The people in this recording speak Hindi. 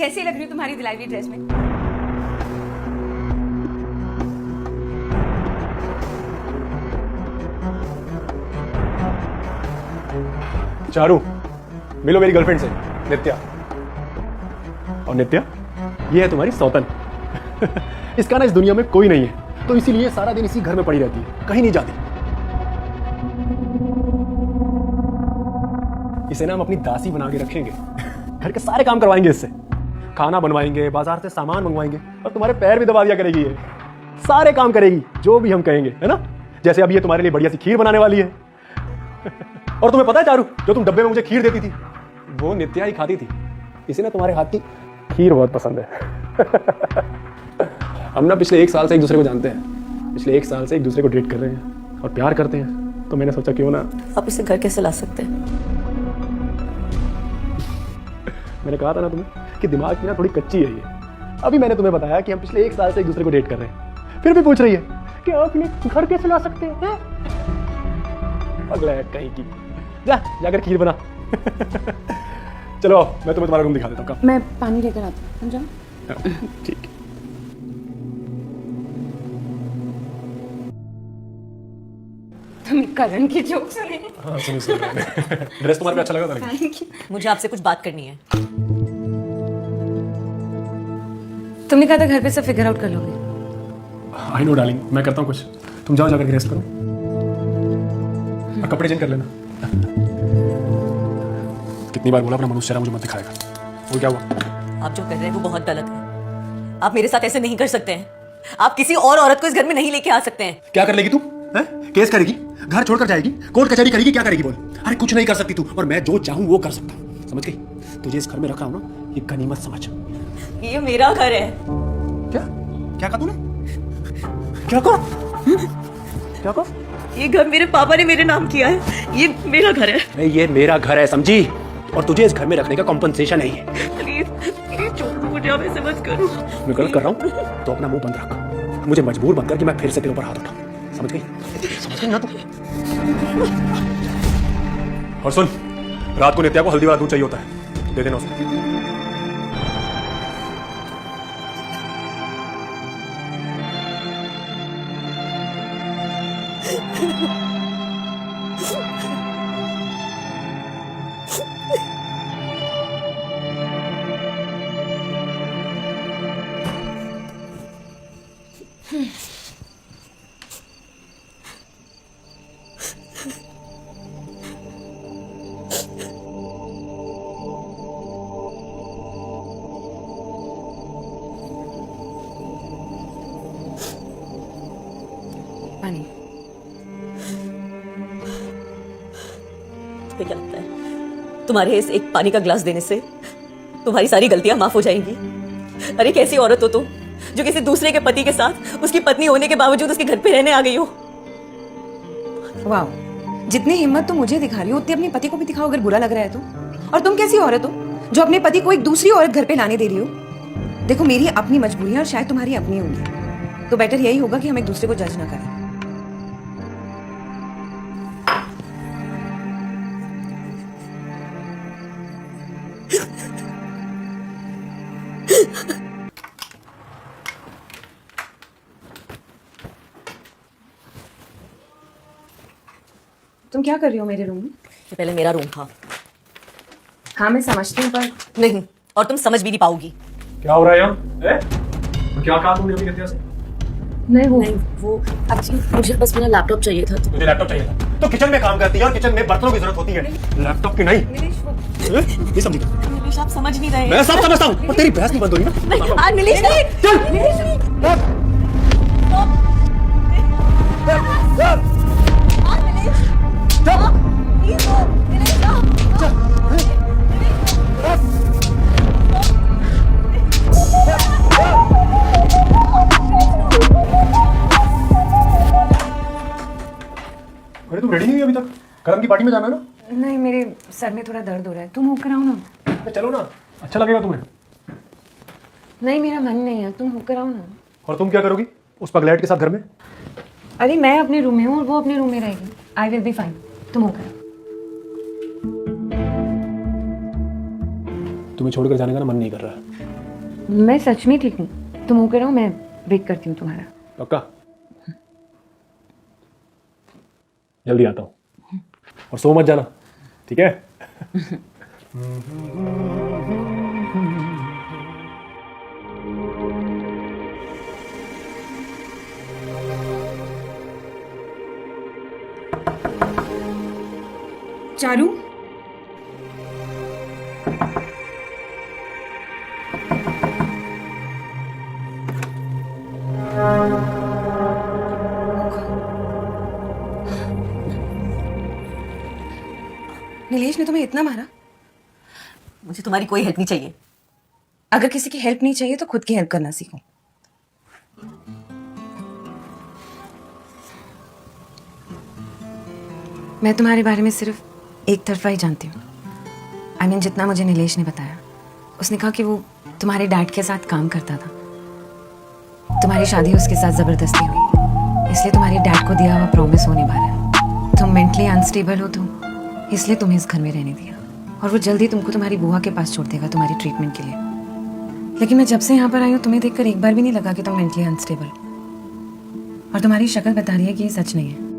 कैसी लग रही हो तुम्हारी दिलाई हुई ड्रेस में? चारू, मिलो मेरी गर्लफ्रेंड से, नित्या। और नित्या, ये है तुम्हारी सौतन। इसका ना इस दुनिया में कोई नहीं है, तो इसीलिए सारा दिन इसी घर में पड़ी रहती है, कहीं नहीं जाती। इसे ना हम अपनी दासी बना के रखेंगे। घर के सारे काम करवाएंगे इससे, खाना बनवाएंगे, बाजार से सामान मंगवाएंगे, और तुम्हारे पैर भी दबा दिया करेगी ये। सारे काम करेगी जो भी हम कहेंगे, है ना? जैसे अभी ये तुम्हारे लिए बढ़िया सी खीर बनाने वाली है। और तुम्हें पता है चारू, जो तुम डब्बे में मुझे खीर देती थी, वो नित्या ही खाती थी। इसे ना तुम्हारे हाथ की खीर बहुत पसंद है। हम ना पिछले 1 साल से एक दूसरे को जानते हैं, पिछले 1 साल से एक दूसरे को डेट कर रहे हैं और प्यार करते हैं। तो मैंने सोचा क्यों ना। आप इसे घर कैसे ला सकते हैं? मैंने कहा था ना तुम्हें कि दिमाग की ना थोड़ी कच्ची है ये। अभी मैंने तुम्हें बताया कि हम पिछले 1 साल से एक दूसरे को डेट कर रहे हैं, फिर भी पूछ रही है कि आप इन्हें घर कैसे ला सकते हैं? अगला है कहीं की। जाकर खीर बना। चलो मैं तुम्हें तुम्हारा रूम दिखा देता हूँ। मैं पानी लेकर आती हूँ, जाओ। ठीक है। तुम करण की जोक सुने? हाँ सुनी। ड्रेस तुम्हारे पे अच्छा लगा था? Thank you. मुझे आपसे कुछ बात करनी है। तुमने कहा था घर पे सब फिगर आउट कर लोगे। आई नो डार्लिंग, मैं करता हूँ कुछ। तुम जाओ जाकर रेस्ट करो, कपड़े चेंज कर लेना। कितनी बार बोला अपना मनुष्य चेहरा मुझे मत दिखाएगा। वो क्या हुआ? आप जो कर रहे हैं वो बहुत गलत है। आप मेरे साथ ऐसे नहीं कर सकते हैं। आप किसी और औरत को इस घर में नहीं लेके आ सकते हैं। क्या कर लेगी तू? हैं? केस करेगी, घर छोड़कर जाएगी, कोर्ट कचहरी करेगी, क्या करेगी बोल? अरे कुछ नहीं कर सकती तू, और मैं जो चाहूं वो कर सकता हूं। समझ गई? तुझे इस घर में रखा हूं ना, ये गनीमत समझ। ये मेरा घर है। क्या क्या कहा तूने? क्या कहा? क्या कहा? ये घर मेरे पापा ने मेरे नाम किया है। ये मेरा घर है। नहीं, ये मेरा घर है, समझी? और तुझे इस घर में रखने का कॉम्पनसेशन नहीं है। प्लीज प्लीज छोड़ो मुझे, आप ऐसे मत करो। मैं गलत कर रहा हूँ तो अपना मुंह बंद रख। मुझे मजबूर मत कर कि मैं फिर से तेरे ऊपर हाथ उठाऊं। समझ गई? समझ गई ना तू? और सुन, रात को नित्या को हल्दी वाला दूध चाहिए होता है, दे देना उसको। पानी। तुम्हें क्या लगता है तुम्हारे इस एक पानी का ग्लास देने से तुम्हारी सारी गलतियां माफ हो जाएंगी? अरे कैसी औरत हो तुम, जो किसी दूसरे के पति के साथ उसकी पत्नी होने के बावजूद उसके घर पे रहने आ गई हो। वाह, जितनी हिम्मत तुम मुझे दिखा रही हो उतनी अपने पति को भी दिखाओ अगर बुरा लग रहा है तो। और तुम कैसी औरत हो जो अपने पति को एक दूसरी औरत घर पे लाने दे रही हो? देखो, मेरी अपनी मजबूरियां और शायद तुम्हारी अपनी होंगी, तो बेटर यही होगा कि हम एक दूसरे को जज ना करें। तुम क्या कर रही हो मेरे रूम में? ये पहले मेरा रूम था। हाँ मैं समझती हूँ, पर नहीं, और तुम समझ भी नहीं पाओगी। क्या हो रहा है यहाँ? क्या कहा तुमने अभी नित्या से? नहीं वो एक्चुअली मुझे बस मेरा लैपटॉप चाहिए था। मुझे लैपटॉप चाहिए था तो किचन में काम करती है और किचन में बर्तनों की जरूरत होती है, लैपटॉप की नहीं। नहीं समझी? नीलेश आप समझ नहीं रहे। मैं सब समझता हूँ, पर तेरी बहस नहीं बंद हुई ना। नहीं यार नीलेश, नहीं। चल। अरे तुम रेडी नहीं हुई अभी तक? करम की पार्टी में जाना है ना? नहीं, मेरे सर में थोड़ा दर्द हो रहा है, तुम होकर आओ ना। तो चलो ना, अच्छा लगेगा तुम्हें। नहीं, मेरा मन नहीं है, तुम होकर आओ ना। और तुम क्या करोगी उस पगलैट के साथ घर में? अरे मैं अपने रूम में हूँ और वो अपने रूम में रहेगी। आई विल बी फाइन, तुम होकर आओ। तुम्हें छोड़कर जाने का ना मन नहीं कर रहा है। मैं सच में ठीक हूँ, तुम होकर रहो, मैं वेट करती हूँ तुम्हारा। पक्का? जल्दी आता हूँ। और सो मत जाना, ठीक है? चारू, नीलेश ने तुम्हें इतना मारा? मुझे तुम्हारी कोई हेल्प नहीं चाहिए। अगर किसी की हेल्प नहीं चाहिए तो खुद की हेल्प करना सीखो। मैं तुम्हारे बारे में सिर्फ एक तरफा ही जानती हूँ। I mean, जितना मुझे नीलेश ने बताया, उसने कहा कि वो तुम्हारे डैड के साथ काम करता था। तुम्हारी शादी उसके साथ जबरदस्ती हुई, इसलिए तुम्हारे डैड को दिया हुआ प्रॉमिस हो नहीं पा रहा है। तुम मेंटली अनस्टेबल हो, इसलिए तुम्हें इस घर में रहने दिया, और वो जल्दी तुमको तुम्हारी बुआ के पास छोड़ देगा तुम्हारी ट्रीटमेंट के लिए। लेकिन मैं जब से यहाँ पर आई हूँ, तुम्हें देखकर एक बार भी नहीं लगा कि तुम मेंटली अनस्टेबल, और तुम्हारी शक्ल बता रही है कि ये सच नहीं है।